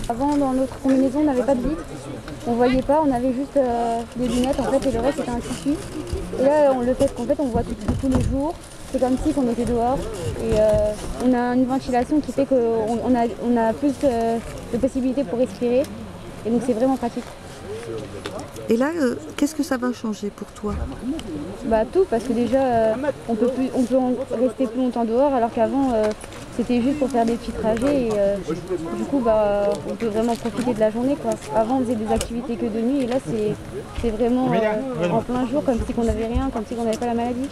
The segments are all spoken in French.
Avant, dans notre combinaison, on n'avait pas de vitre. On voyait pas, on avait juste des lunettes en fait, et le reste c'était un tissu. Et là, le fait qu'en fait, on voit tous les jours. C'est comme si on était dehors. Et on a une ventilation qui fait qu'on a plus de possibilités pour respirer. Et donc c'est vraiment pratique. Et là, qu'est-ce que ça va changer pour toi? Bah tout, parce que déjà on peut rester plus longtemps dehors, alors qu'avant c'était juste pour faire des petits trajets. Et du coup on peut vraiment profiter de la journée, quoi. Avant on faisait des activités que de nuit, et là c'est vraiment en plein jour, comme si on n'avait rien, comme si on n'avait pas la maladie.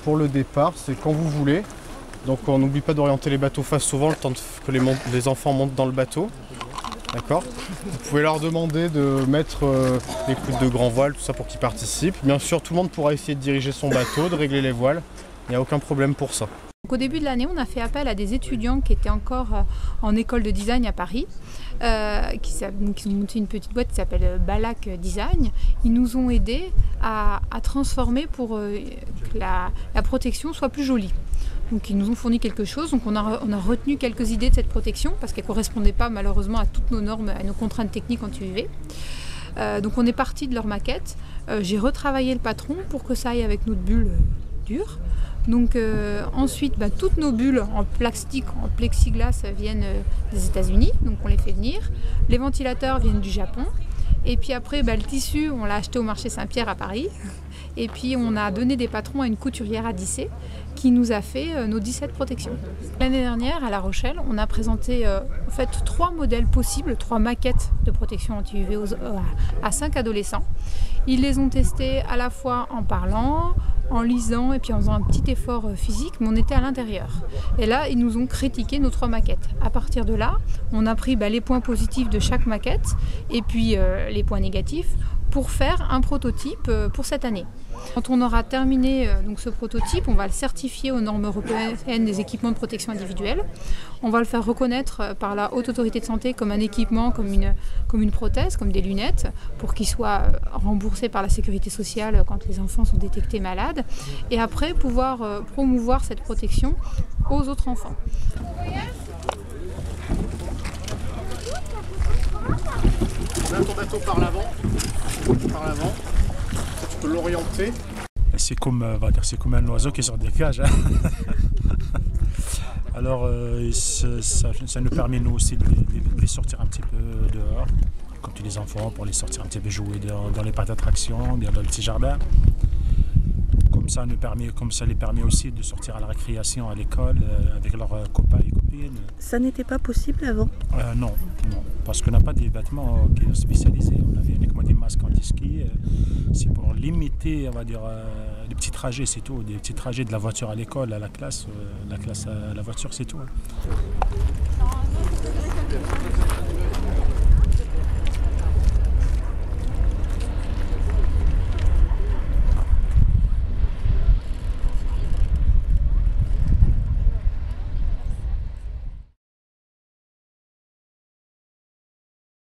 Pour le départ, c'est quand vous voulez. Donc on n'oublie pas d'orienter les bateaux face au vent, le temps que les enfants montent dans le bateau. D'accord. Vous pouvez leur demander de mettre les coudes de grand voile, tout ça pour qu'ils participent. Bien sûr, tout le monde pourra essayer de diriger son bateau, de régler les voiles. Il n'y a aucun problème pour ça. Donc, au début de l'année, on a fait appel à des étudiants qui étaient encore en école de design à Paris, qui ont monté une petite boîte qui s'appelle Balac Design. Ils nous ont aidés à transformer pour que la protection soit plus jolie. Donc ils nous ont fourni quelque chose, donc on a retenu quelques idées de cette protection parce qu'elle ne correspondait pas malheureusement à toutes nos normes, à nos contraintes techniques anti-UV. Donc on est parti de leur maquette. J'ai retravaillé le patron pour que ça aille avec notre bulle dure. Donc ensuite, toutes nos bulles en plastique, en plexiglas viennent des États-Unis, donc on les fait venir. Les ventilateurs viennent du Japon. Et puis après, le tissu, on l'a acheté au marché Saint-Pierre à Paris. Et puis on a donné des patrons à une couturière à Dissé qui nous a fait nos 17 protections. L'année dernière, à La Rochelle, on a présenté en fait 3 modèles possibles, 3 maquettes de protection anti-UV à 5 adolescents. Ils les ont testés à la fois en parlant, en lisant et puis en faisant un petit effort physique, mais on était à l'intérieur. Et là, ils nous ont critiqué nos 3 maquettes. À partir de là, on a pris les points positifs de chaque maquette et puis les points négatifs pour faire un prototype pour cette année. Quand on aura terminé donc ce prototype, on va le certifier aux normes européennes des équipements de protection individuelle. On va le faire reconnaître par la Haute Autorité de Santé comme un équipement, comme une prothèse, comme des lunettes, pour qu'il soit remboursé par la Sécurité sociale quand les enfants sont détectés malades. Et après, pouvoir promouvoir cette protection aux autres enfants. On a ton bateau par l'avant. Tu peux l'orienter. C'est comme un oiseau qui sort des cages. Hein. Alors ça nous permet nous aussi de les sortir un petit peu dehors, comme tous les enfants, pour les sortir un petit peu jouer dans les parcs d'attraction, dans le petit jardin. Comme ça les permet aussi de sortir à la récréation à l'école avec leurs copains et copines. Ça n'était pas possible avant? Non, parce qu'on n'a pas des vêtements qui sont spécialisés. On avait uniquement des masques anti-ski. C'est pour limiter, on va dire, les petits trajets, c'est tout. Des petits trajets de la voiture à l'école, à la classe à la voiture, c'est tout.